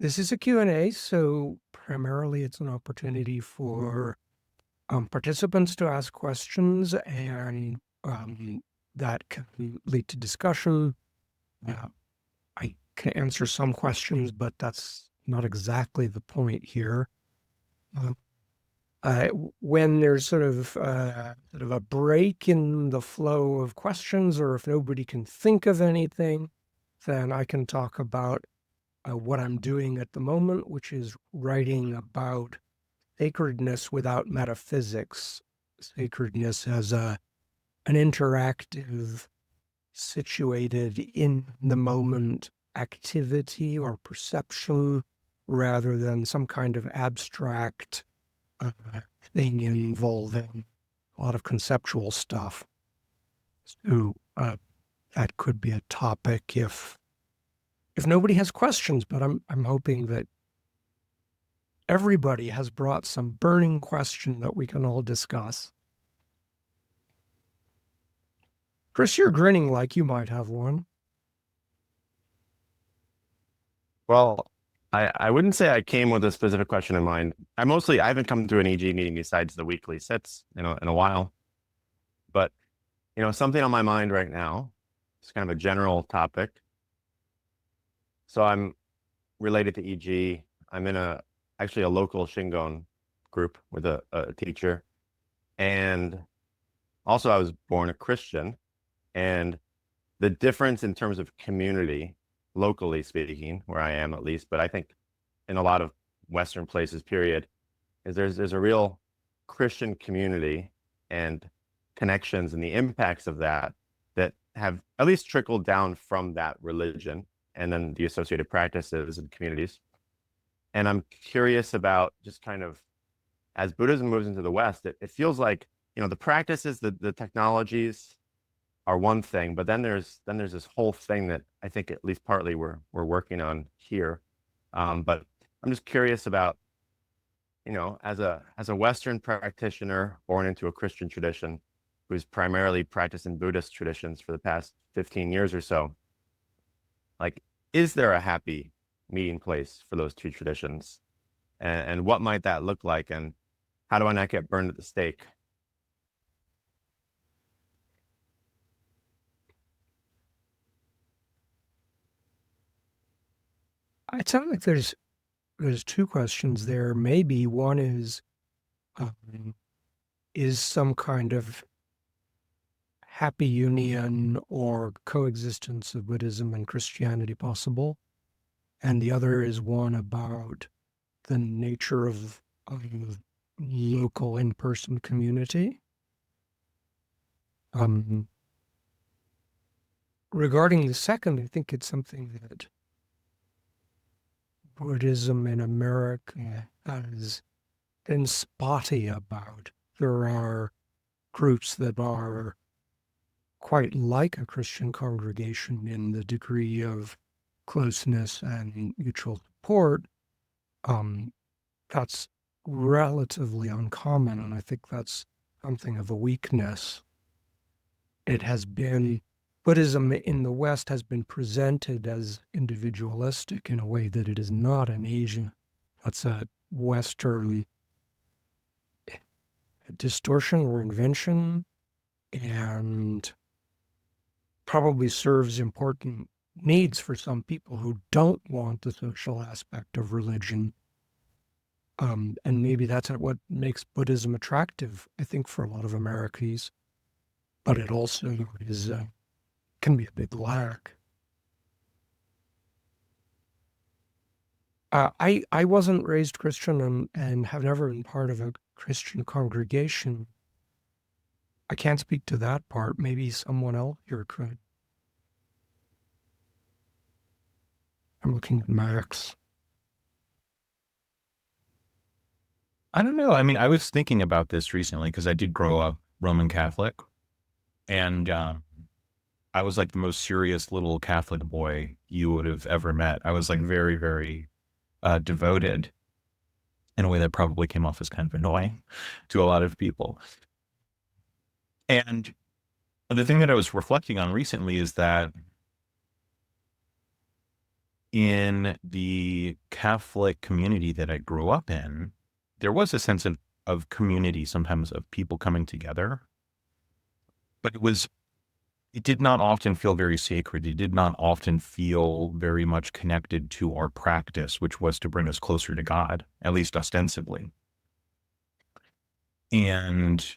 This is a Q&A, so primarily it's an opportunity for participants to ask questions, and that can lead to discussion. I can answer some questions, but that's not exactly the point here. When there's sort of a break in the flow of questions, or if nobody can think of anything, then I can talk about what I'm doing at the moment, which is writing about sacredness without metaphysics. Sacredness as an interactive, situated in the moment activity or perception, rather than some kind of abstract thing involving a lot of conceptual stuff. So that could be a topic if nobody has questions, but I'm hoping that everybody has brought some burning question that we can all discuss. Chris, you're grinning like you might have one. Well, I wouldn't say I came with a specific question in mind. I haven't come to an EG meeting besides the weekly sits, in a while. But, something on my mind right now, it's kind of a general topic. So I'm related to EG. I'm in actually a local Shingon group with a teacher. And also I was born a Christian, and the difference in terms of community, locally speaking, where I am at least, but I think in a lot of Western places, period, is there's a real Christian community and connections and the impacts of that have at least trickled down from that religion and then the associated practices and communities. And I'm curious about just kind of, as Buddhism moves into the West, it feels like, the practices, the technologies are one thing, but then there's this whole thing that I think at least partly we're working on here. But I'm just curious about, as a Western practitioner born into a Christian tradition, who's primarily practicing Buddhist traditions for the past 15 years or so, like, is there a happy meeting place for those two traditions? And what might that look like? And how do I not get burned at the stake? It sounds like there's two questions there. Maybe one is some kind of happy union or coexistence of Buddhism and Christianity possible? And the other is one about the nature of local in-person community. Regarding the second, I think it's something that Buddhism in America has been spotty about. There are groups that are quite like a Christian congregation in the degree of closeness and mutual support. That's relatively uncommon, and I think that's something of a weakness. Buddhism in the West has been presented as individualistic in a way that it is not in Asia. That's a Western distortion or invention, and probably serves important needs for some people who don't want the social aspect of religion. And maybe that's what makes Buddhism attractive, I think, for a lot of Americans. But it also can be a big lack. I wasn't raised Christian and have never been part of a Christian congregation. I can't speak to that part. Maybe someone else here could. I'm looking at Max. I don't know. I mean, I was thinking about this recently because I did grow up Roman Catholic, and I was like the most serious little Catholic boy you would have ever met. I was like very, very devoted in a way that probably came off as kind of annoying to a lot of people. And the thing that I was reflecting on recently is that in the Catholic community that I grew up in, there was a sense of community, sometimes of people coming together, but it did not often feel very sacred. It did not often feel very much connected to our practice, which was to bring us closer to God, at least ostensibly. And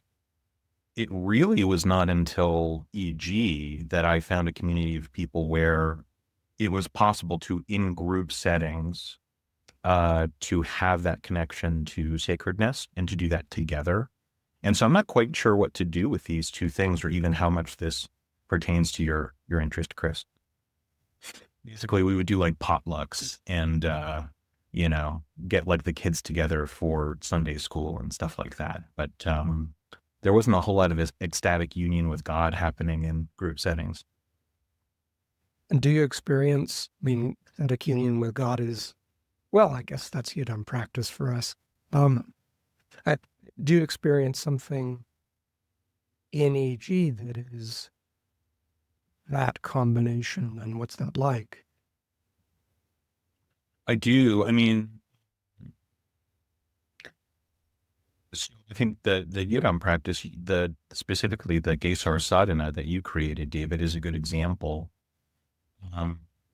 it really was not until EG that I found a community of people where it was possible to, in group settings, to have that connection to sacredness and to do that together. And so I'm not quite sure what to do with these two things, or even how much this pertains to your interest, Chris. Basically, we would do like potlucks and, get like the kids together for Sunday school and stuff like that. But there wasn't a whole lot of ecstatic union with God happening in group settings. And do you experience, ecstatic union with God is, well, I guess that's Yidam practice for us. Do you experience something in EG that is that combination, and what's that like? I do. I mean, I think the Yidam practice, specifically the Gesar Sadhana that you created, David, is a good example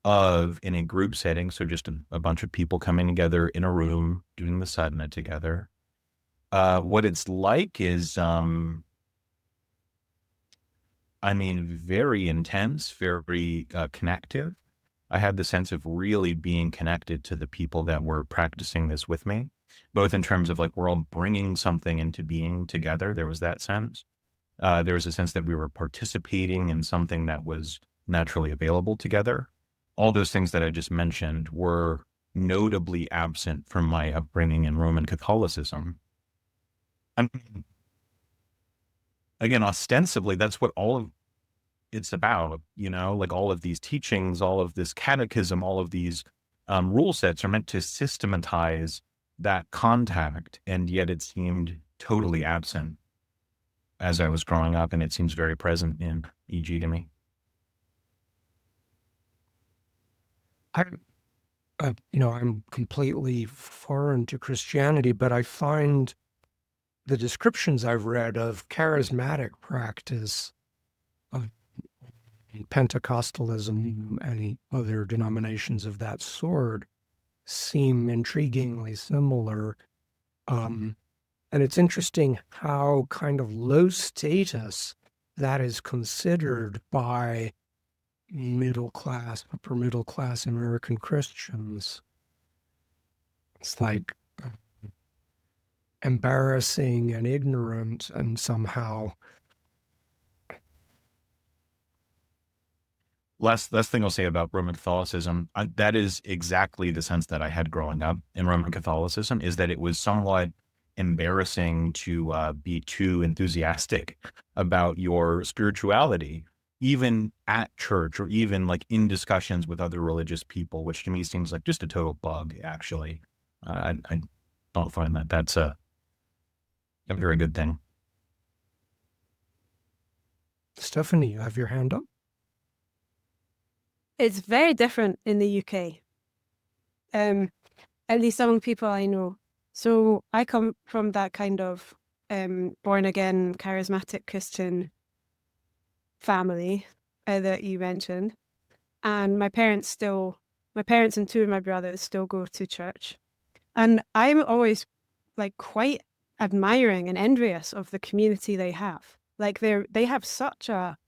of, in a group setting. So just a bunch of people coming together in a room, doing the sadhana together. What it's like is, very intense, very connective. I had the sense of really being connected to the people that were practicing this with me, both in terms of like, we're all bringing something into being together. There was that sense. There was a sense that we were participating in something that was naturally available together. All those things that I just mentioned were notably absent from my upbringing in Roman Catholicism. And again, ostensibly, that's what all of it's about, like all of these teachings, all of this catechism, all of these rule sets are meant to systematize that contact. And yet it seemed totally absent as I was growing up. And it seems very present in EG to me. I'm completely foreign to Christianity, but I find the descriptions I've read of charismatic practice, of Pentecostalism, and other denominations of that sort, seem intriguingly similar. And it's interesting how kind of low status that is considered by upper middle class American Christians. It's like embarrassing and ignorant, and somehow. Last thing I'll say about Roman Catholicism, that is exactly the sense that I had growing up in Roman Catholicism, is that it was somewhat embarrassing to be too enthusiastic about your spirituality, even at church or even like in discussions with other religious people, which to me seems like just a total bug, actually. I don't find that that's a very good thing. Stephanie, you have your hand up? It's very different in the UK, at least among people I know. So I come from that kind of born again, charismatic Christian family that you mentioned. And my parents and two of my brothers still go to church. And I'm always like quite admiring and envious of the community they have. Like they have such a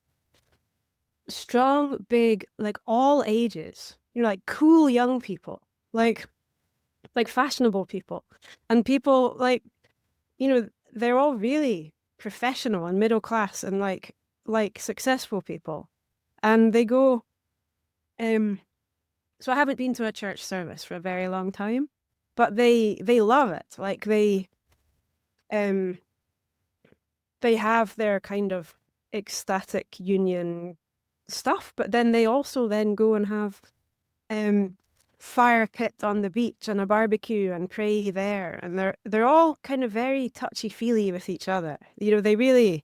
strong, big, like all ages, like cool young people, like fashionable people, and people like, they're all really professional and middle class and like successful people. And they go, so I haven't been to a church service for a very long time, but they love it. Like they have their kind of ecstatic union stuff, but then they also then go and have fire pit on the beach and a barbecue and pray there, and they're all kind of very touchy-feely with each other. They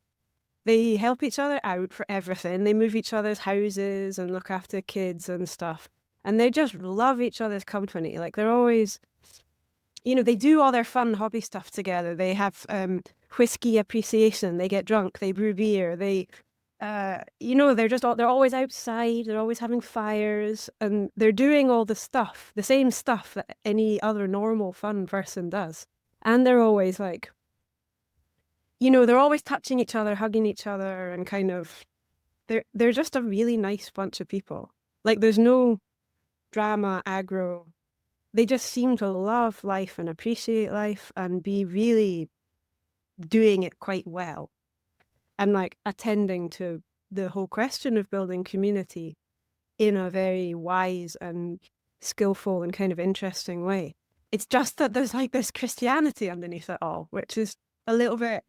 help each other out for everything. They move each other's houses and look after kids and stuff. and they just love each other's company. Like they're always, they do all their fun hobby stuff together. They have whiskey appreciation. They get drunk. They brew beer. They're always outside. They're always having fires, and they're doing all the same stuff that any other normal fun person does. And they're always like, they're always touching each other, hugging each other, and kind of, they're just a really nice bunch of people. Like there's no drama, aggro. They just seem to love life and appreciate life and be really doing it quite well. And like attending to the whole question of building community in a very wise and skillful and kind of interesting way. It's just that there's like this Christianity underneath it all, which is a little bit,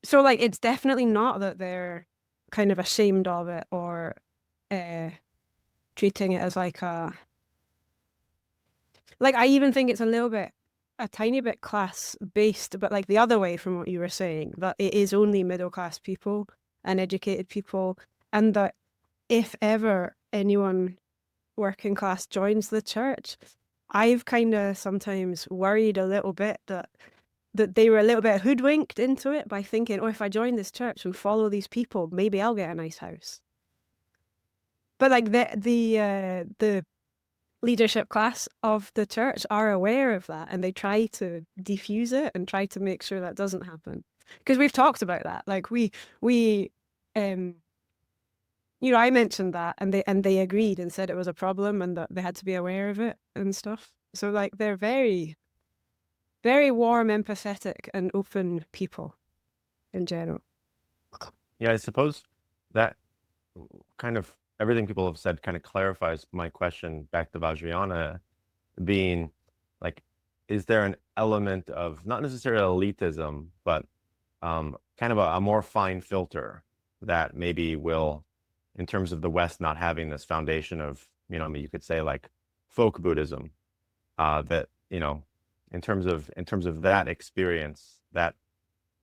so like it's definitely not that they're kind of ashamed of it or treating it as like I even think it's a tiny bit class based, but like the other way from what you were saying, that it is only middle class people and educated people, and that if ever anyone working class joins the church, I've kind of sometimes worried a little bit that they were a little bit hoodwinked into it by thinking, oh, if I join this church and follow these people, maybe I'll get a nice house. But like the leadership class of the church are aware of that, and they try to defuse it and try to make sure that doesn't happen. Because we've talked about that. Like I mentioned that, and they agreed and said it was a problem and that they had to be aware of it and stuff. So like they're very, very warm, empathetic, and open people in general. Yeah, I suppose that kind of everything people have said kind of clarifies my question back to Vajrayana, being like, is there an element of not necessarily elitism, but kind of a more fine filter that maybe will, in terms of the West not having this foundation of, you could say like folk Buddhism, that, in terms of that experience, that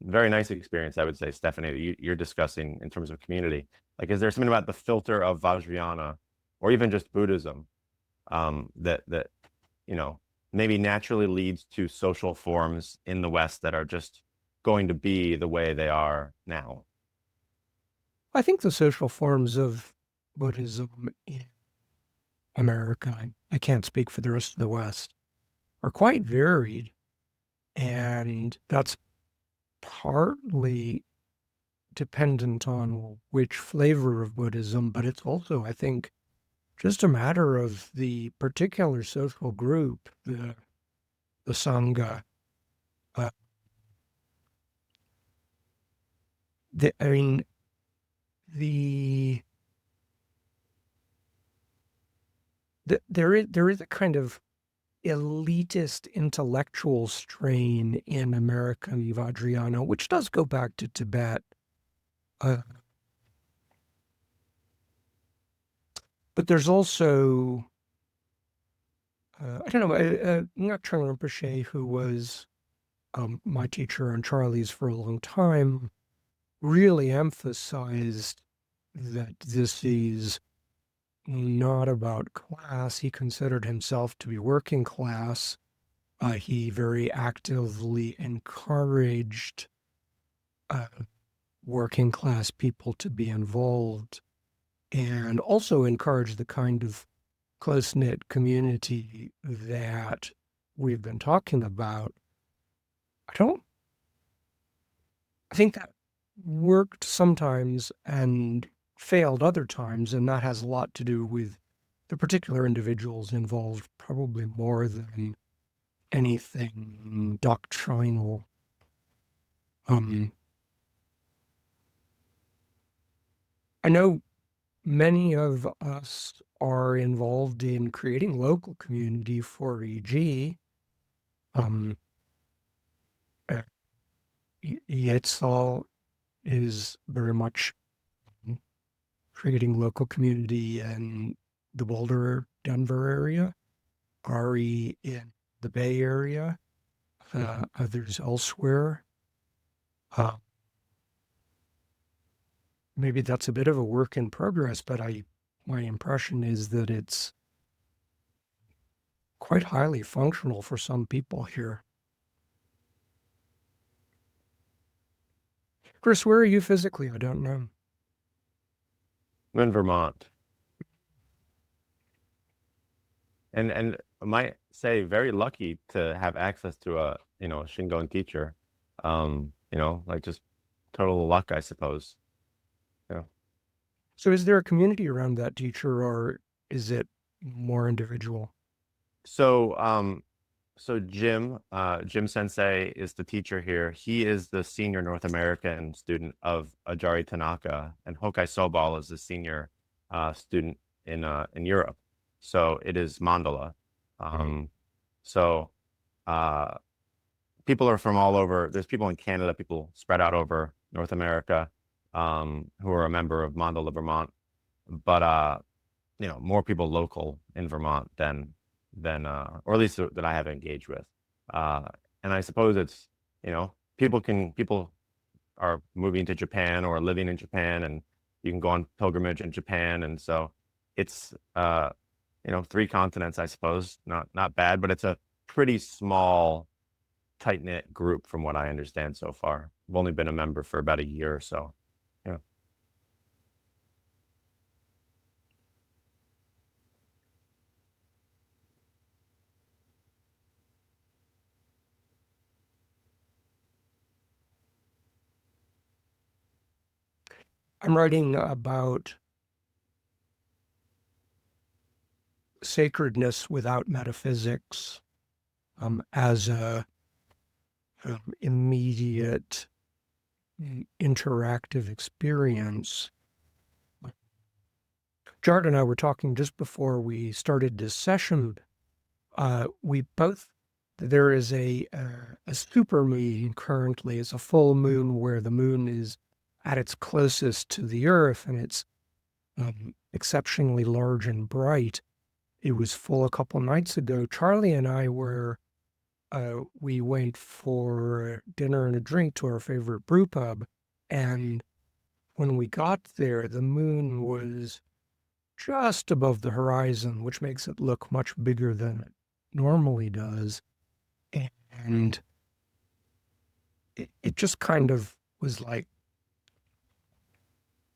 very nice experience, I would say, Stephanie, you're discussing in terms of community. Like, is there something about the filter of Vajrayana or even just Buddhism that maybe naturally leads to social forms in the West that are just going to be the way they are now? I think the social forms of Buddhism in America, I can't speak for the rest of the West, are quite varied. And that's partly dependent on which flavor of Buddhism, but it's also, I think, just a matter of the particular social group, the Sangha. There is a kind of elitist intellectual strain in American Vajrayana, which does go back to Tibet. But there's also, I don't know, Ngak'chen Rinpoche, who was my teacher and Charlie's for a long time, really emphasized that this is not about class. He considered himself to be working class. He very actively encouraged working class people to be involved, and also encouraged the kind of close-knit community that we've been talking about. I think that worked sometimes and failed other times, and that has a lot to do with the particular individuals involved, probably more than anything doctrinal. I know many of us are involved in creating local community for EG. Yetzal is very much creating local community in the Boulder, Denver area, Ari in the Bay Area, others elsewhere. Maybe that's a bit of a work in progress, but I my impression is that it's quite highly functional for some people here. Chris, where are you physically? I don't know. I'm in Vermont. And I might say very lucky to have access to a, Shingon teacher. Like just total luck, I suppose. Yeah. So is there a community around that teacher, or is it more individual? So Jim Sensei is the teacher here. He is the senior North American student of Ajari Tanaka, and Hokai Sobal is the senior student in Europe. So it is Mandala. So people are from all over. There's people in Canada, people spread out over North America, who are a member of Mandala Vermont, but more people local in Vermont than or at least that I have engaged with. And I suppose it's, people are moving to Japan or living in Japan, and you can go on pilgrimage in Japan. And so it's, 3 continents, I suppose, not bad, but it's a pretty small, tight-knit group from what I understand so far. I've only been a member for about a year or so. Yeah. I'm writing about sacredness without metaphysics as a immediate interactive experience. Jared and I were talking just before we started this session. There is a super moon currently. It's a full moon where the moon is at its closest to the Earth, and it's exceptionally large and bright. It was full a couple nights ago. Charlie and I we went for dinner and a drink to our favorite brew pub, and when we got there, the moon was just above the horizon, which makes it look much bigger than it normally does. And it just kind of was like,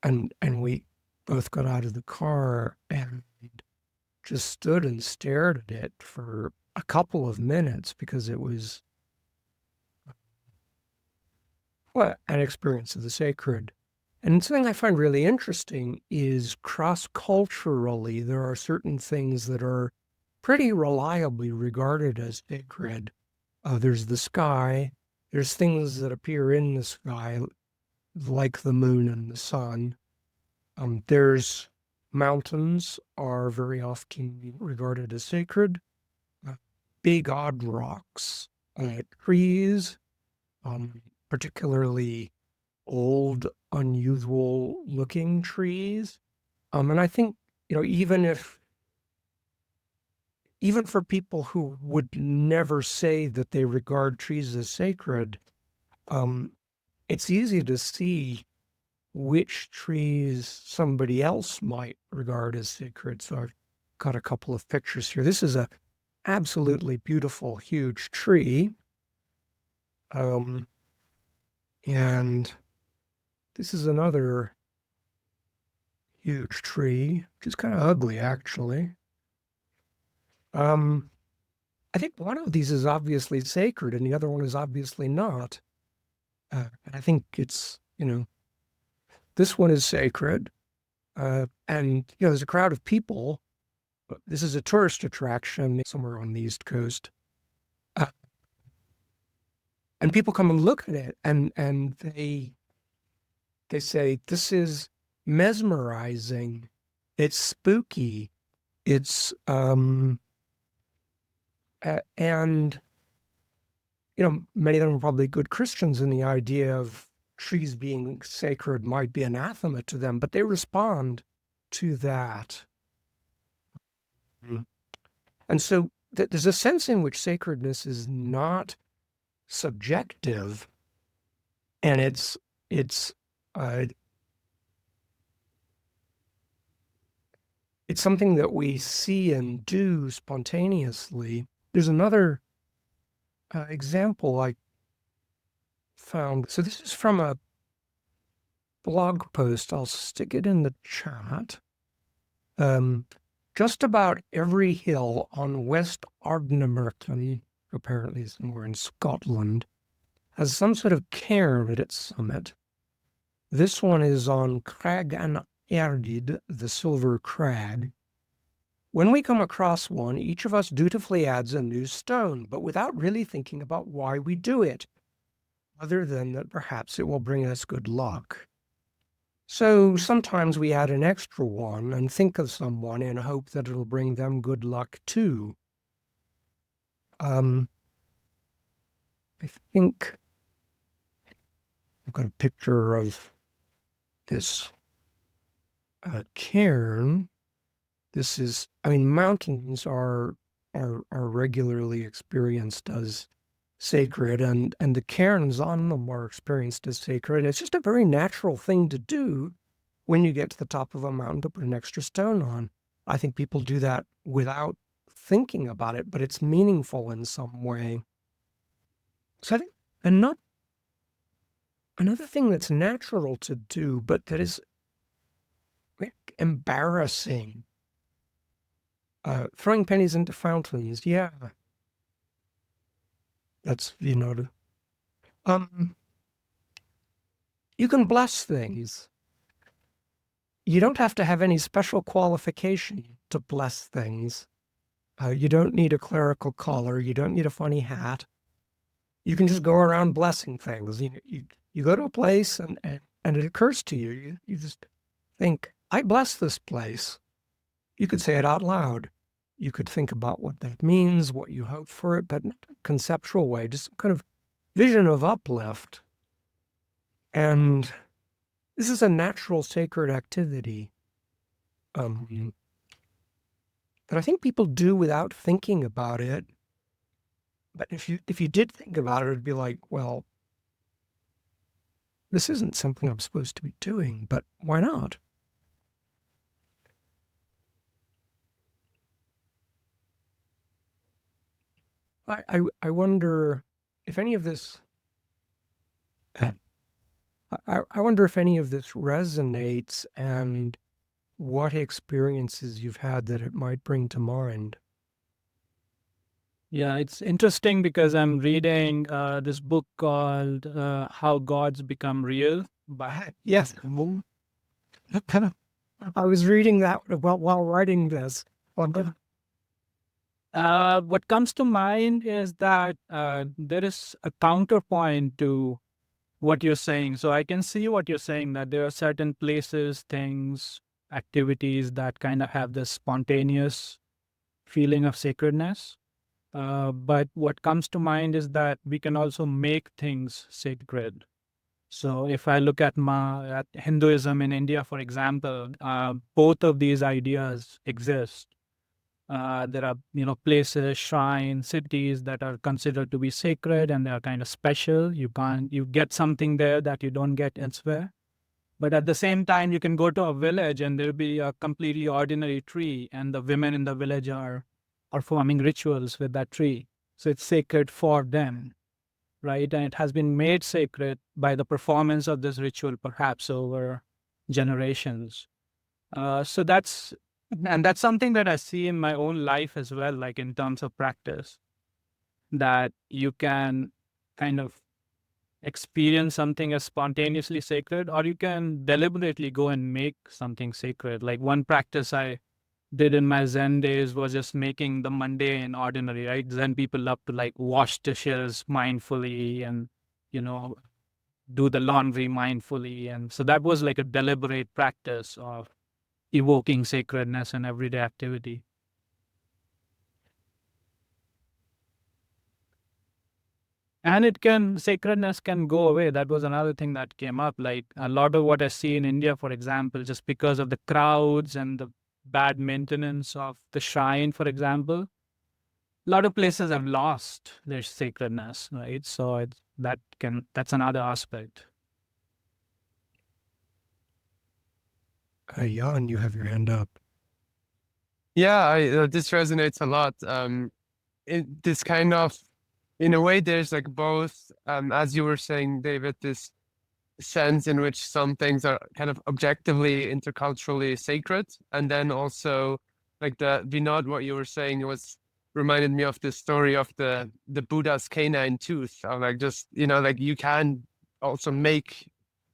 and we both got out of the car and just stood and stared at it for a couple of minutes, because it was an experience of the sacred. And something I find really interesting is cross-culturally, there are certain things that are pretty reliably regarded as sacred. There's the sky. There's things that appear in the sky, like the moon and the sun. There's mountains are very often regarded as sacred. Big odd rocks, trees, particularly old, unusual looking trees. And I think, even for people who would never say that they regard trees as sacred, it's easy to see which trees somebody else might regard as sacred. So I've got a couple of pictures here. This is a absolutely beautiful, huge tree. And this is another huge tree, which is kind of ugly, actually. I think one of these is obviously sacred and the other one is obviously not. And I think it's, this one is sacred. And, there's a crowd of people. This is a tourist attraction somewhere on the East Coast. And people come and look at it, and they say, this is mesmerizing. It's spooky. It's, and, many of them are probably good Christians, and the idea of trees being sacred might be anathema to them, but they respond to that. And so there's a sense in which sacredness is not subjective, and it's something that we see and do spontaneously. There's another example I found. So this is from a blog post. I'll stick it in the chat. Just about every hill on West Ardnamurchan, apparently somewhere in Scotland, has some sort of cairn at its summit. This one is on Crag an Erdid, the Silver Crag. When we come across one, each of us dutifully adds a new stone, but without really thinking about why we do it, other than that perhaps it will bring us good luck. So sometimes we add an extra one and think of someone in hope that it'll bring them good luck too. I think I've got a picture of this cairn. This is, mountains are regularly experienced as sacred, and the cairns on them are experienced as sacred. It's just a very natural thing to do when you get to the top of a mountain to put an extra stone on. I think people do that without thinking about it, but it's meaningful in some way. So I think another thing that's natural to do, but that is embarrassing. Throwing pennies into fountains, yeah. That's, you can bless things. You don't have to have any special qualification to bless things. You don't need a clerical collar. You don't need a funny hat. You can just go around blessing things. You go to a place and it occurs to you. You just think, I bless this place. You could say it out loud. You could think about what that means, what you hope for it, but not in a conceptual way, just some kind of vision of uplift. And this is a natural sacred activity that I think people do without thinking about it. But if you did think about it, it'd be like, well, this isn't something I'm supposed to be doing, but why not? I wonder if any of this. I wonder if any of this resonates, and what experiences you've had that it might bring to mind. Yeah, it's interesting because I'm reading this book called How Gods Become Real by Yes. I was reading that while writing this. What comes to mind is that there is a counterpoint to what you're saying. So I can see what you're saying, that there are certain places, things, activities that kind of have this spontaneous feeling of sacredness. But what comes to mind is that we can also make things sacred. So if I look at Hinduism in India, for example, both of these ideas exist. There are, places, shrines, cities that are considered to be sacred, and they are kind of special. You get something there that you don't get elsewhere. But at the same time, you can go to a village and there'll be a completely ordinary tree, and the women in the village are performing rituals with that tree. So it's sacred for them, right? And it has been made sacred by the performance of this ritual, perhaps over generations. So that's something that I see in my own life as well, like in terms of practice, that you can kind of experience something as spontaneously sacred, or you can deliberately go and make something sacred. Like one practice I did in my Zen days was just making the mundane ordinary, right? Zen people love to like wash dishes mindfully and, do the laundry mindfully. And so that was like a deliberate practice of evoking sacredness in everyday activity. And sacredness can go away. That was another thing that came up. Like a lot of what I see in India, for example, just because of the crowds and the bad maintenance of the shrine, for example, a lot of places have lost their sacredness, right? So that's another aspect. Jan, you have your hand up. Yeah, this resonates a lot. This kind of, in a way, there's like both, as you were saying, David, this sense in which some things are kind of objectively interculturally sacred, and then also like the Vinod, what you were saying was reminded me of the story of the Buddha's canine tooth. Of like, just, you know, like you can also make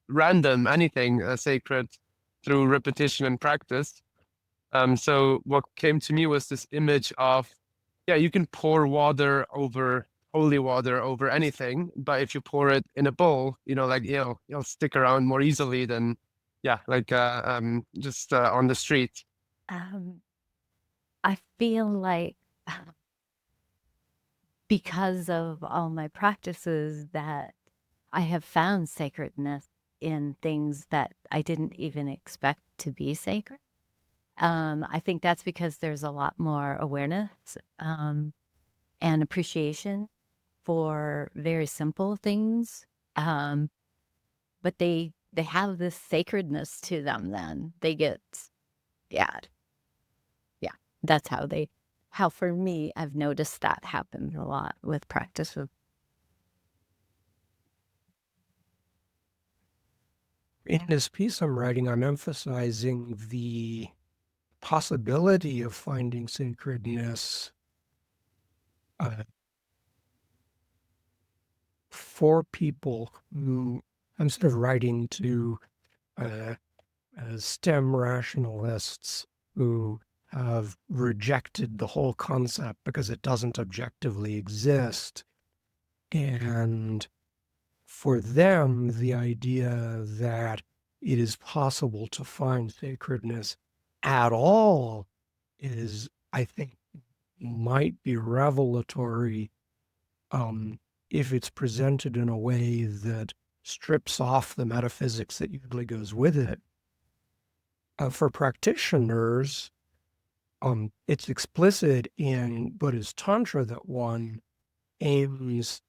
random anything sacred through repetition and practice. So what came to me was this image of, yeah, you can pour water over holy water over anything, but if you pour it in a bowl, you know, like, you know, it'll stick around more easily than, yeah, like just on the street. Um, I feel like because of all my practices that I have found sacredness in things that I didn't even expect to be sacred. I think that's because there's a lot more awareness and appreciation for very simple things. But they have this sacredness to them then. They get, yeah. That's how for me, I've noticed that happens a lot with practice of. In this piece I'm writing, I'm emphasizing the possibility of finding sacredness for people who, I'm sort of writing to STEM rationalists who have rejected the whole concept because it doesn't objectively exist. And for them, the idea that it is possible to find sacredness at all is, I think, might be revelatory if it's presented in a way that strips off the metaphysics that usually goes with it. For practitioners, it's explicit in Buddhist Tantra that one aims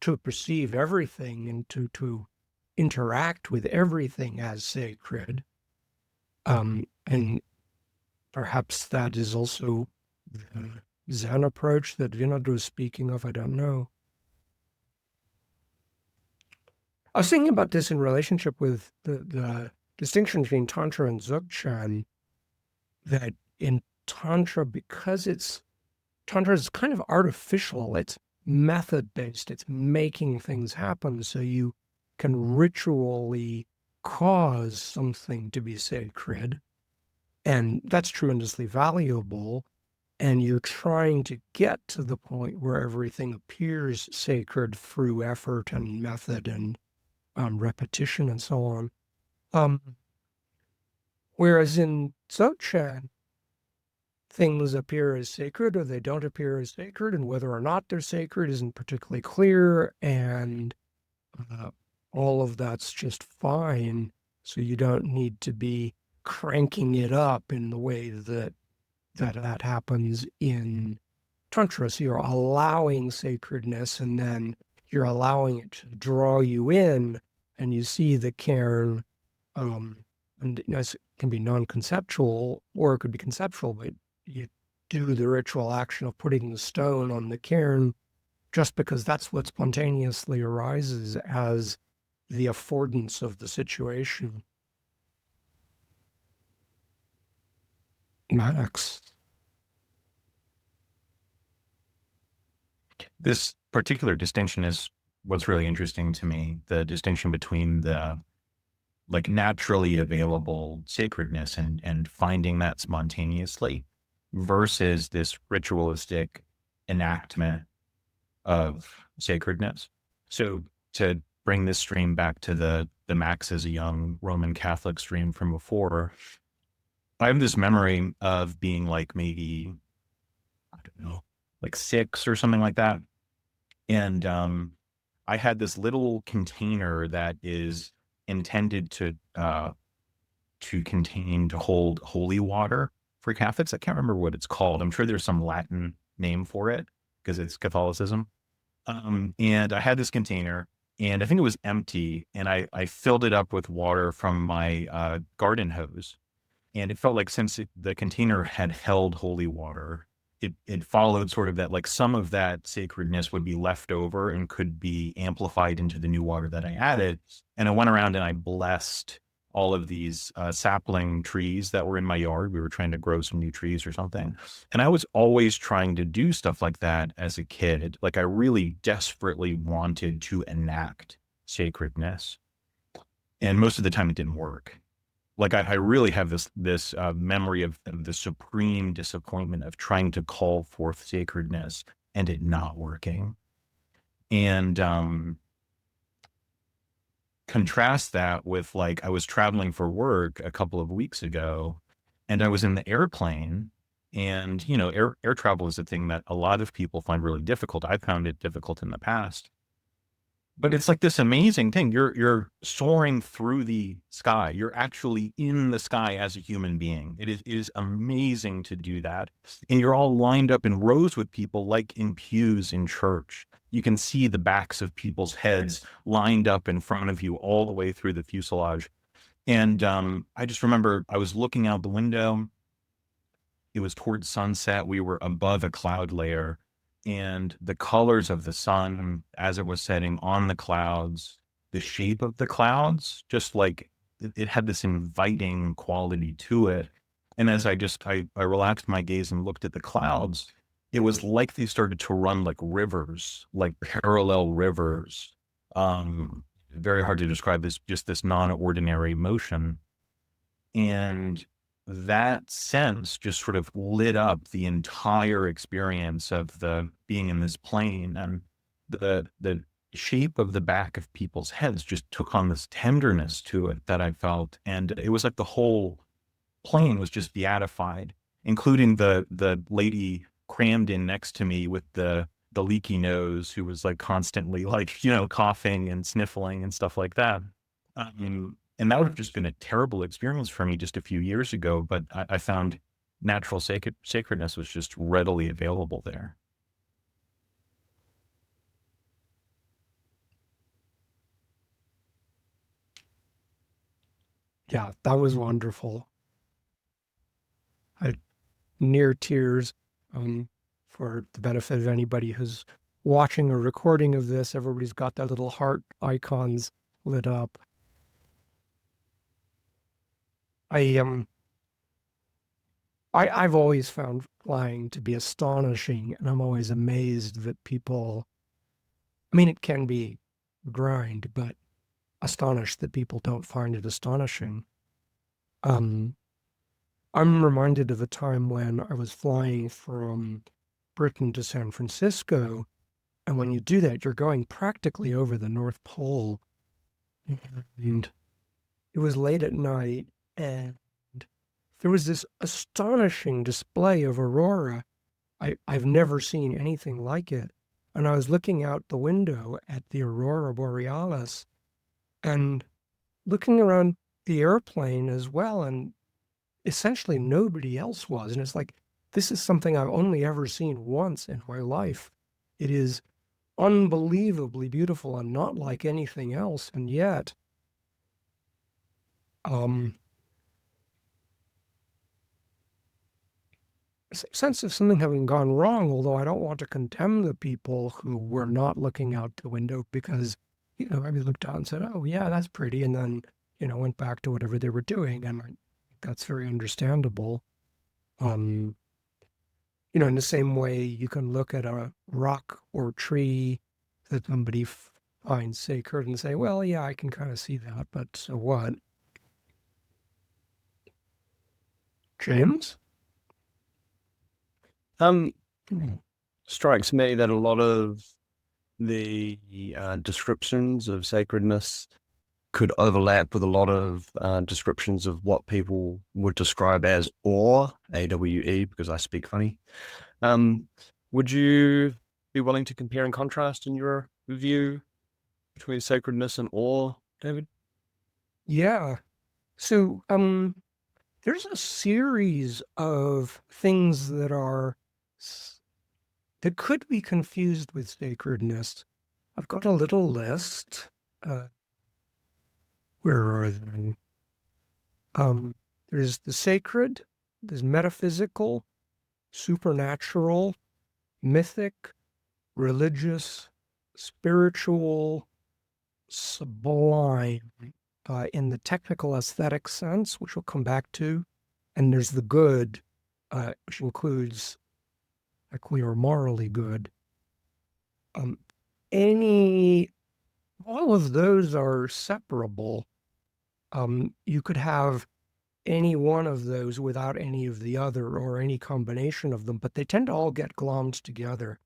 to perceive everything and to interact with everything as sacred. And perhaps that is also the Zen approach that Vinod was speaking of. I don't know. I was thinking about this in relationship with the distinction between Tantra and Dzogchen, that in Tantra, because Tantra is kind of artificial, it's method-based, it's making things happen, so you can ritually cause something to be sacred, and that's tremendously valuable, and you're trying to get to the point where everything appears sacred through effort and method and repetition and so on. Whereas in Dzogchen, things appear as sacred or they don't appear as sacred, and whether or not they're sacred isn't particularly clear, and all of that's just fine. So you don't need to be cranking it up in the way that happens in Tantra. So you're allowing sacredness, and then you're allowing it to draw you in, and you see the cairn. And it can be non-conceptual, or it could be conceptual, but you do the ritual action of putting the stone on the cairn just because that's what spontaneously arises as the affordance of the situation. Max. This particular distinction is what's really interesting to me, the distinction between the like naturally available sacredness and finding that spontaneously versus this ritualistic enactment of sacredness. So to bring this stream back to the Max as a young Roman Catholic stream from before, I have this memory of being like maybe, I don't know, like 6 or something like that. And I had this little container that is intended to hold holy water for Catholics. I can't remember what it's called. I'm sure there's some Latin name for it because it's Catholicism. And I had this container, and I think it was empty, and I filled it up with water from my garden hose. And it felt like since the container had held holy water, it followed sort of that, like some of that sacredness would be left over and could be amplified into the new water that I added. And I went around and I blessed all of these sapling trees that were in my yard. We were trying to grow some new trees or something. And I was always trying to do stuff like that as a kid. Like I really desperately wanted to enact sacredness. And most of the time it didn't work. Like I really have this memory of the supreme disappointment of trying to call forth sacredness and it not working. And contrast that with, like, I was traveling for work a couple of weeks ago and I was in the airplane, and, air travel is a thing that a lot of people find really difficult. I found it difficult in the past. But it's like this amazing thing. You're soaring through the sky. You're actually in the sky as a human being. It is amazing to do that. And you're all lined up in rows with people like in pews in church. You can see the backs of people's heads lined up in front of you all the way through the fuselage. And I just remember I was looking out the window. It was towards sunset. We were above a cloud layer. And the colors of the sun as it was setting on the clouds, the shape of the clouds, just like it had this inviting quality to it. And as I relaxed my gaze and looked at the clouds, it was like they started to run like rivers, like parallel rivers. Very hard to describe this, just this non-ordinary motion. And that sense just sort of lit up the entire experience of the being in this plane, and the shape of the back of people's heads just took on this tenderness to it that I felt. And it was like the whole plane was just beatified, including the lady crammed in next to me with the leaky nose, who was like constantly like, coughing and sniffling and stuff like that. And that would have just been a terrible experience for me just a few years ago, but I found natural sacredness was just readily available there. Yeah, that was wonderful. I near tears. For the benefit of anybody who's watching a recording of this, everybody's got their little heart icons lit up. I've always found flying to be astonishing, and I'm always amazed that people, I mean, it can be a grind, but astonished that people don't find it astonishing. I'm reminded of a time when I was flying from Britain to San Francisco, and when you do that, you're going practically over the North Pole, and it was late at night, and there was this astonishing display of aurora. I've never seen anything like it. And I was looking out the window at the aurora borealis and looking around the airplane as well, and essentially nobody else was. And it's like, this is something I've only ever seen once in my life. It is unbelievably beautiful and not like anything else. And yet, sense of something having gone wrong, although I don't want to condemn the people who were not looking out the window, because, I looked out and said, oh, yeah, that's pretty. And then, went back to whatever they were doing. And that's very understandable. In the same way you can look at a rock or tree that somebody finds sacred and say, well, yeah, I can kind of see that, but so what? James? Strikes me that a lot of the descriptions of sacredness could overlap with a lot of descriptions of what people would describe as awe, A-W-E, because I speak funny. Would you be willing to compare and contrast in your view between sacredness and awe, David? Yeah. So, there's a series of things that could be confused with sacredness. I've got a little list. Where are they? There's the sacred, there's metaphysical, supernatural, mythic, religious, spiritual, sublime, in the technical aesthetic sense, which we'll come back to. And there's the good, which includes ethically or morally good. All of those are separable. You could have any one of those without any of the other, or any combination of them, but they tend to all get glommed together.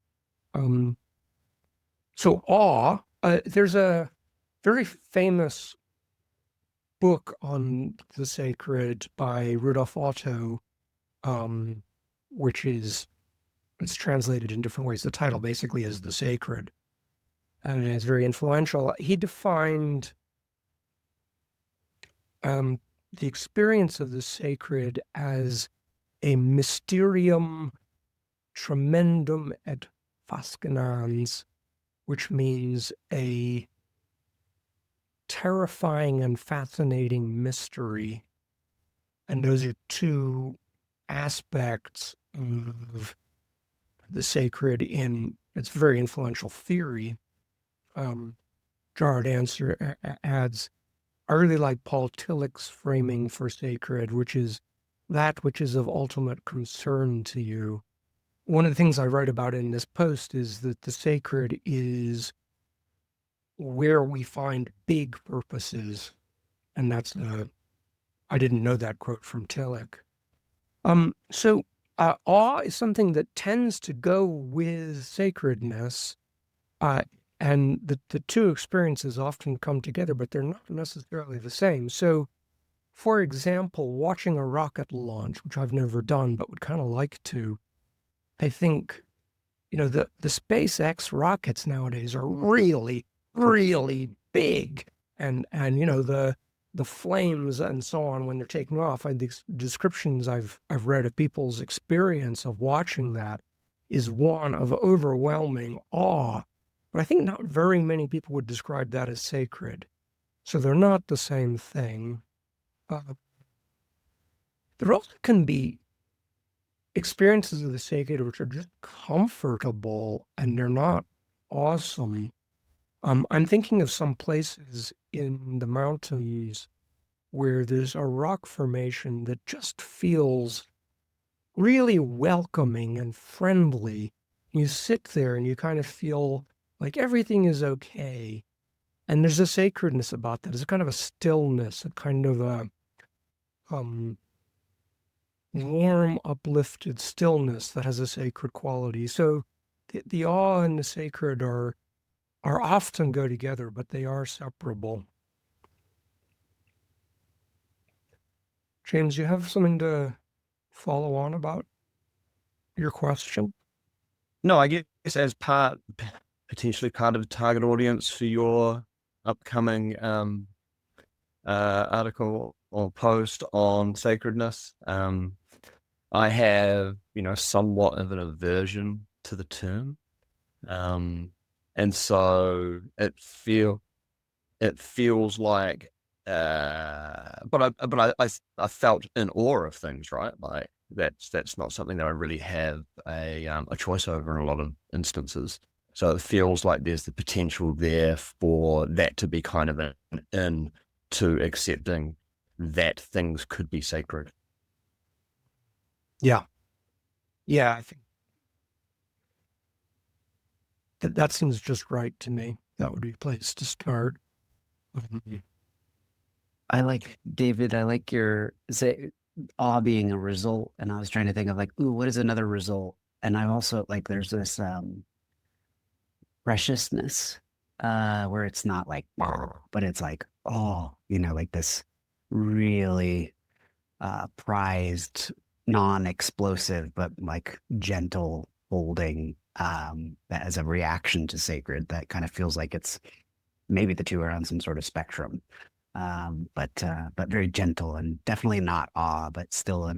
So awe, there's a very famous book on the sacred by Rudolf Otto, which it's translated in different ways. The title basically is The Sacred, and it's very influential. He defined the experience of the sacred as a mysterium tremendum et fascinans, which means a terrifying and fascinating mystery. And those are two aspects of the sacred in its very influential theory. Gerard Answer adds, I really like Paul Tillich's framing for sacred, which is that which is of ultimate concern to you. One of the things I write about in this post is that the sacred is where we find big purposes. And that's I didn't know that quote from Tillich. So awe is something that tends to go with sacredness. And the two experiences often come together, but they're not necessarily the same. So, for example, watching a rocket launch, which I've never done, but would kind of like to, I think, the SpaceX rockets nowadays are really, really big. And the flames and so on when they're taking off, and the descriptions I've read of people's experience of watching that is one of overwhelming awe. But I think not very many people would describe that as sacred. So they're not the same thing. There also can be experiences of the sacred which are just comfortable and they're not awesome. I'm thinking of some places in the mountains where there's a rock formation that just feels really welcoming and friendly. You sit there and you kind of feel like everything is okay. And there's a sacredness about that. There's a kind of a stillness, a kind of a warm, uplifted stillness that has a sacred quality. So the awe and the sacred are often go together, but they are separable. James, you have something to follow on about your question? No, I guess as potentially part of the target audience for your upcoming article or post on sacredness, I have, somewhat of an aversion to the term. And so it feels like, but I felt in awe of things, right? Like that's not something that I really have a choice over in a lot of instances. So it feels like there's the potential there for that to be kind of an in to accepting that things could be sacred. Yeah, I think that seems just right to me. That would be a place to start. I like, David, your awe being a result. And I was trying to think of what is another result? And I also there's this preciousness where it's not but it's this really prized, non-explosive, but gentle holding that as a reaction to sacred that kind of feels like it's maybe the two are on some sort of spectrum. But very gentle and definitely not awe, but still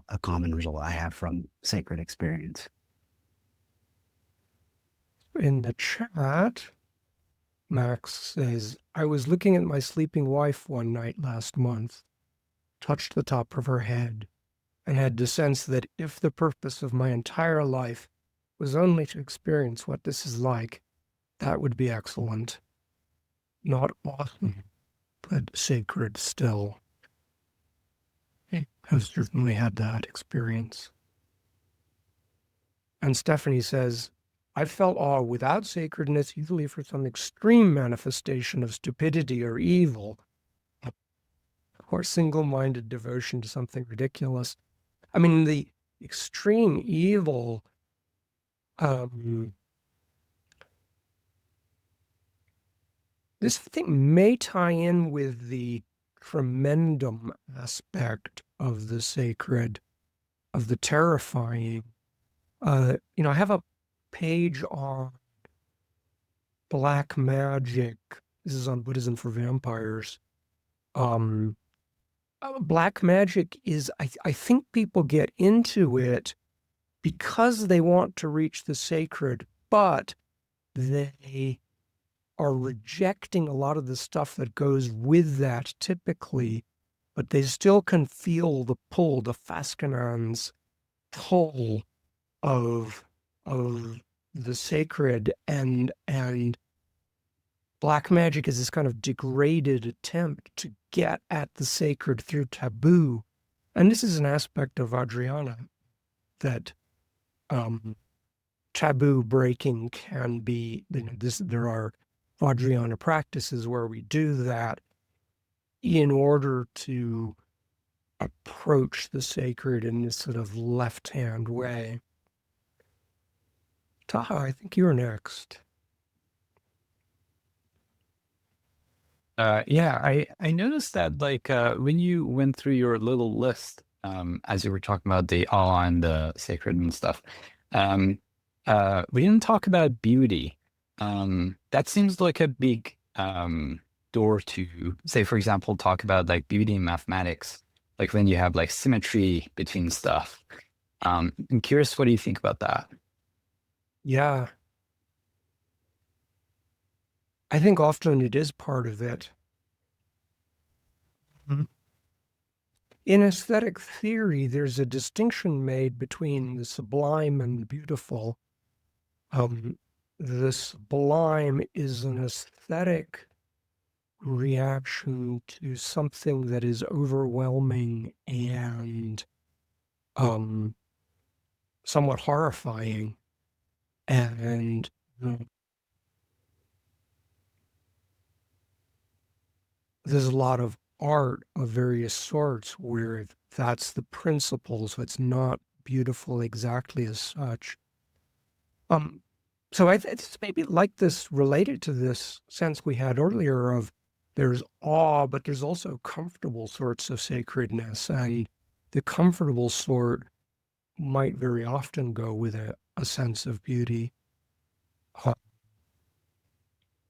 a common result I have from sacred experience. In the chat, Max says, I was looking at my sleeping wife one night last month, touched the top of her head, and had the sense that if the purpose of my entire life was only to experience what this is like, that would be excellent. Not awesome, but sacred still. I've certainly had that experience. And Stephanie says, I felt awe without sacredness, usually for some extreme manifestation of stupidity or evil, or single-minded devotion to something ridiculous. I mean, the extreme evil, this thing may tie in with the tremendum aspect of the sacred, of the terrifying. I have a page on black magic. This is on Buddhism for Vampires. Black magic is, I think people get into it because they want to reach the sacred, but they are rejecting a lot of the stuff that goes with that typically, but they still can feel the pull, the Fascinans pull of the sacred, and black magic is this kind of degraded attempt to get at the sacred through taboo. And this is an aspect of Vajrayana that taboo breaking can be, there are Vajrayana practices where we do that in order to approach the sacred in this sort of left-hand way. Taha, I think you're next. Yeah, I noticed that when you went through your little list, as you were talking about the awe and the sacred and stuff, we didn't talk about beauty. That seems like a big door to, say, for example, talk about like beauty in mathematics, like when you have like symmetry between stuff. I'm curious, what do you think about that? Yeah. I think often it is part of it. In aesthetic theory, there's a distinction made between the sublime and the beautiful. The sublime is an aesthetic reaction to something that is overwhelming and somewhat horrifying. And there's a lot of art of various sorts where that's the principle, so it's not beautiful exactly as such. So it's maybe like this, related to this sense we had earlier of there's awe, but there's also comfortable sorts of sacredness, and the comfortable sort might very often go with a sense of beauty.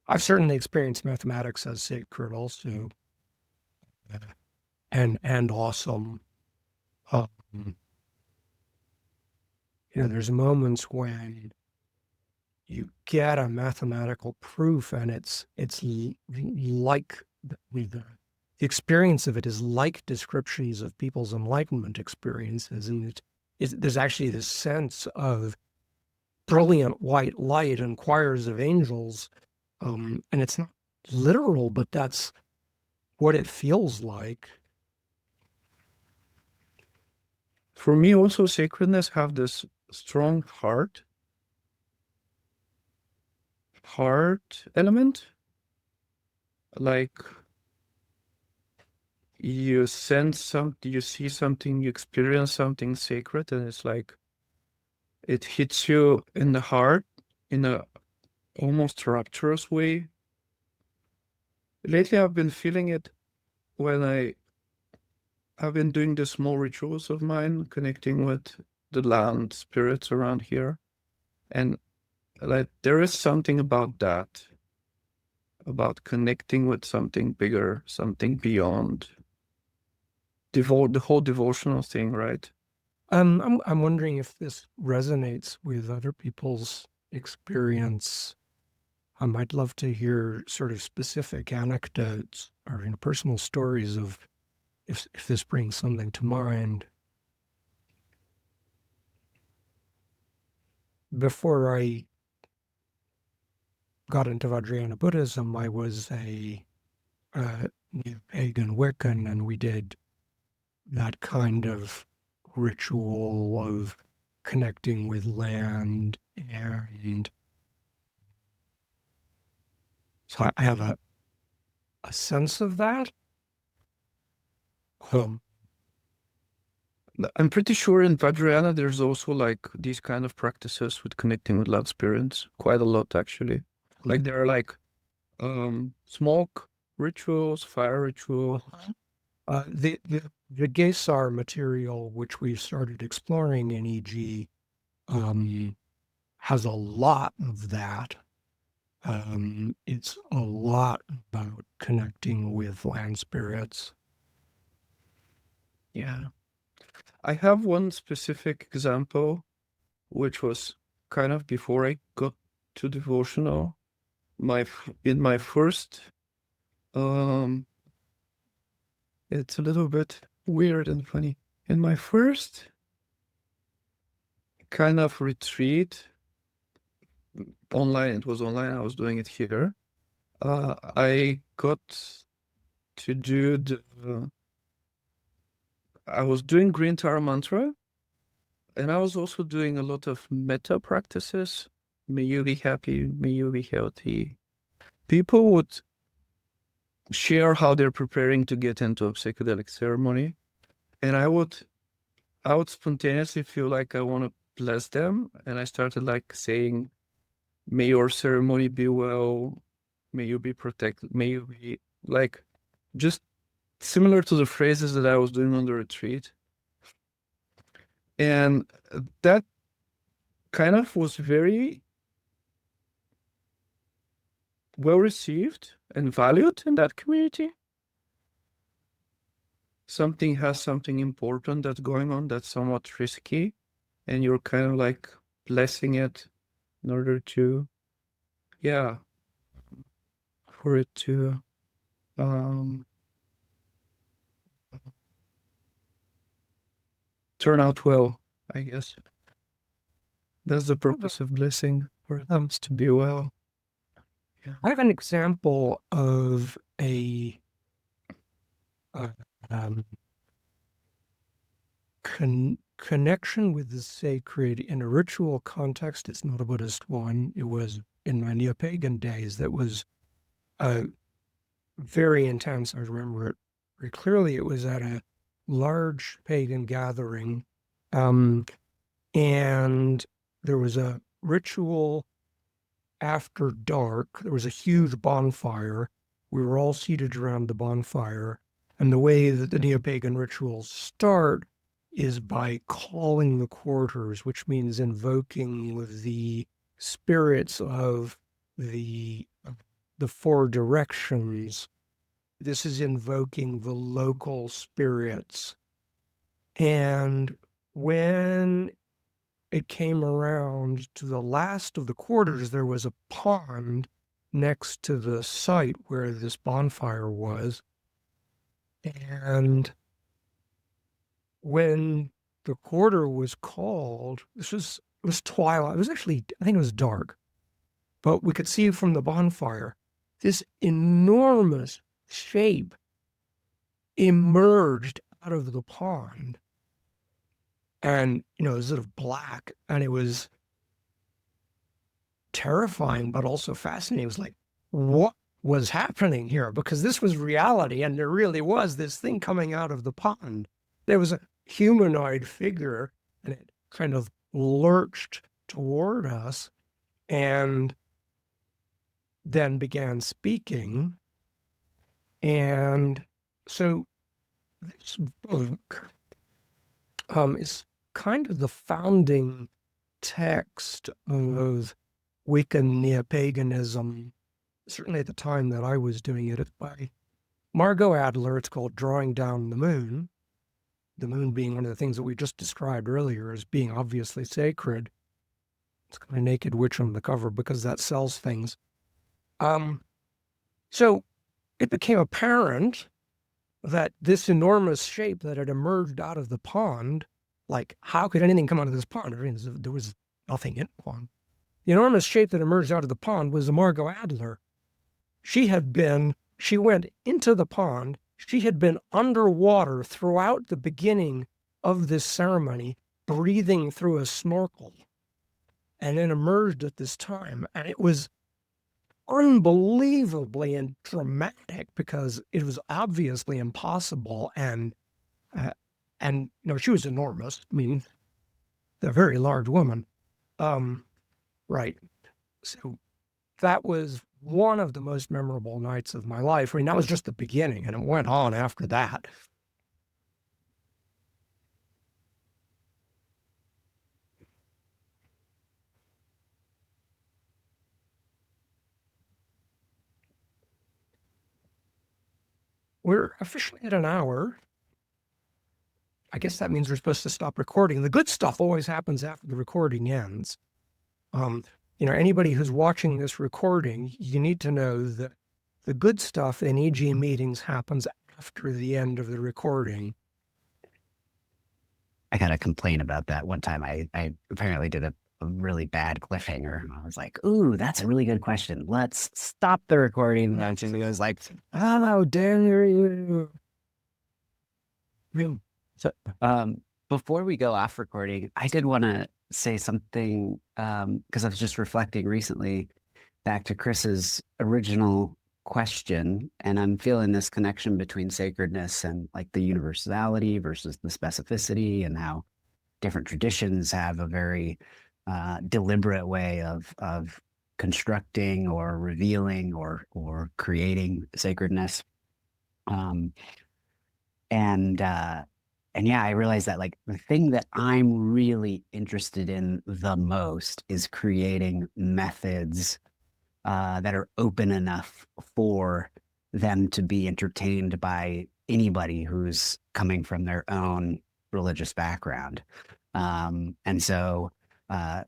I've certainly experienced mathematics as sacred also, and awesome. There's moments when you get a mathematical proof, and it's like the experience of it is like descriptions of people's enlightenment experiences, and there's actually this sense of brilliant white light and choirs of angels. And it's not literal, but that's what it feels like. For me, also, sacredness have this strong heart element. Like you sense something, you see something, you experience something sacred, and it's like it hits you in the heart in a almost rapturous way. Lately, I've been feeling it when I've been doing the small rituals of mine, connecting with the land spirits around here. And like there is something about that, about connecting with something bigger, something beyond the whole devotional thing, right? I'm wondering if this resonates with other people's experience. I'd love to hear sort of specific anecdotes or personal stories of if this brings something to mind. Before I got into Vajrayana Buddhism, I was a pagan Wiccan, and we did that kind of ritual of connecting with land, and so I have a sense of that. I'm pretty sure in Vajrayana there's also like these kind of practices with connecting with land spirits, quite a lot actually. Like there are like smoke rituals, fire ritual. The Gesar material, which we started exploring in EG, has a lot of that. It's a lot about connecting with land spirits. Yeah. I have one specific example, which was kind of before I got to devotional. In my first, it's a little bit weird and funny. In my first kind of retreat, online, it was online, I was doing it here. I got to do I was doing Green Tara Mantra, and I was also doing a lot of metta practices. May you be happy, may you be healthy. People would share how they're preparing to get into a psychedelic ceremony, and I would spontaneously feel like I want to bless them, and I started like saying, may your ceremony be well, may you be protected, may you be like, just similar to the phrases that I was doing on the retreat. And that kind of was very well received and valued in that community. Something has something important that's going on that's somewhat risky, and you're kind of like blessing it in order to, yeah, for it to turn out well, I guess. That's the purpose of blessing, for them to be well. Yeah. I have an example of a connection with the sacred in a ritual context. It's not a Buddhist one. It was in my Neopagan days. That was very intense. I remember it very clearly. It was at a large pagan gathering, and there was a ritual after dark. There was a huge bonfire. We were all seated around the bonfire, and the way that the Neopagan rituals start is by calling the quarters, which means invoking with the spirits of the four directions. This is invoking the local spirits. And when it came around to the last of the quarters, there was a pond next to the site where this bonfire was. And when the quarter was called, it was twilight. It was actually, I think it was dark, but we could see from the bonfire this enormous shape emerged out of the pond. And, it was sort of black, and it was terrifying, but also fascinating. It was like, what was happening here? Because this was reality, and there really was this thing coming out of the pond. There was a humanoid figure, and it kind of lurched toward us and then began speaking. And so this book is kind of the founding text of Wiccan Neopaganism, certainly at the time that I was doing it. It's by Margot Adler. It's called Drawing Down the Moon being one of the things that we just described earlier as being obviously sacred. It's got a naked witch on the cover because that sells things. So it became apparent that this enormous shape that had emerged out of the pond, like, how could anything come out of this pond? I mean, there was nothing in the pond. The enormous shape that emerged out of the pond was Margot Adler. She went into the pond. She had been underwater throughout the beginning of this ceremony, breathing through a snorkel, and then emerged at this time. And it was unbelievably and dramatic because it was obviously impossible. And she was enormous. I mean, a very large woman. Right. So that was one of the most memorable nights of my life. I mean, that was just the beginning, and it went on after that. We're officially at an hour. I guess that means we're supposed to stop recording. The good stuff always happens after the recording ends. Anybody who's watching this recording, you need to know that the good stuff in EG meetings happens after the end of the recording. I got to complain about that. One time I apparently did a really bad cliffhanger. I was like, ooh, that's a really good question. Let's stop the recording. And she was like, how dare you? So before we go off recording, I did want to say something because I was just reflecting recently back to Chris's original question, and I'm feeling this connection between sacredness and like the universality versus the specificity, and how different traditions have a very deliberate way of constructing or revealing or creating sacredness. And yeah, I realized that like the thing that I'm really interested in the most is creating methods that are open enough for them to be entertained by anybody who's coming from their own religious background. So yeah,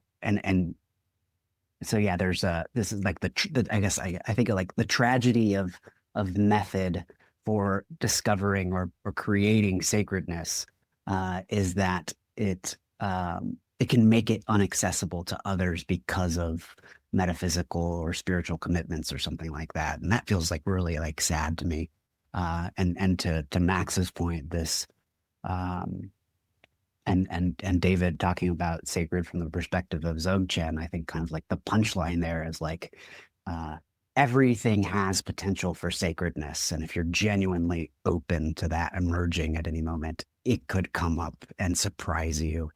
there's this is like I guess I think of like the tragedy of method for discovering or creating sacredness is that it can make it inaccessible to others because of metaphysical or spiritual commitments or something like that, and that feels like really like sad to me. And to Max's point, this and David talking about sacred from the perspective of Dzogchen, I think kind of like the punchline there is like everything has potential for sacredness, and if you're genuinely open to that emerging at any moment, it could come up and surprise you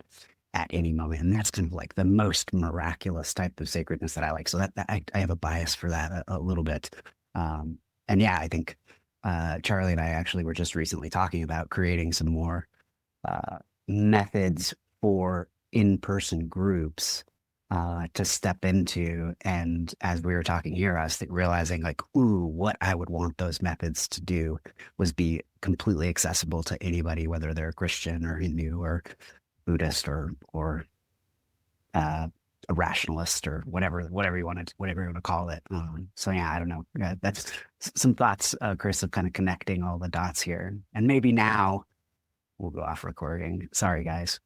at any moment. And that's kind of like the most miraculous type of sacredness that I like. So that I have a bias for that a little bit. And yeah, I think Charlie and I actually were just recently talking about creating some more methods for in-person groups to step into. And as we were talking here, I was realizing like, ooh, what I would want those methods to do was be completely accessible to anybody, whether they're Christian or Hindu or Buddhist or a rationalist or whatever you want to call it. So yeah, I don't know. That's some thoughts, Chris, of kind of connecting all the dots here. And maybe now we'll go off recording. Sorry, guys.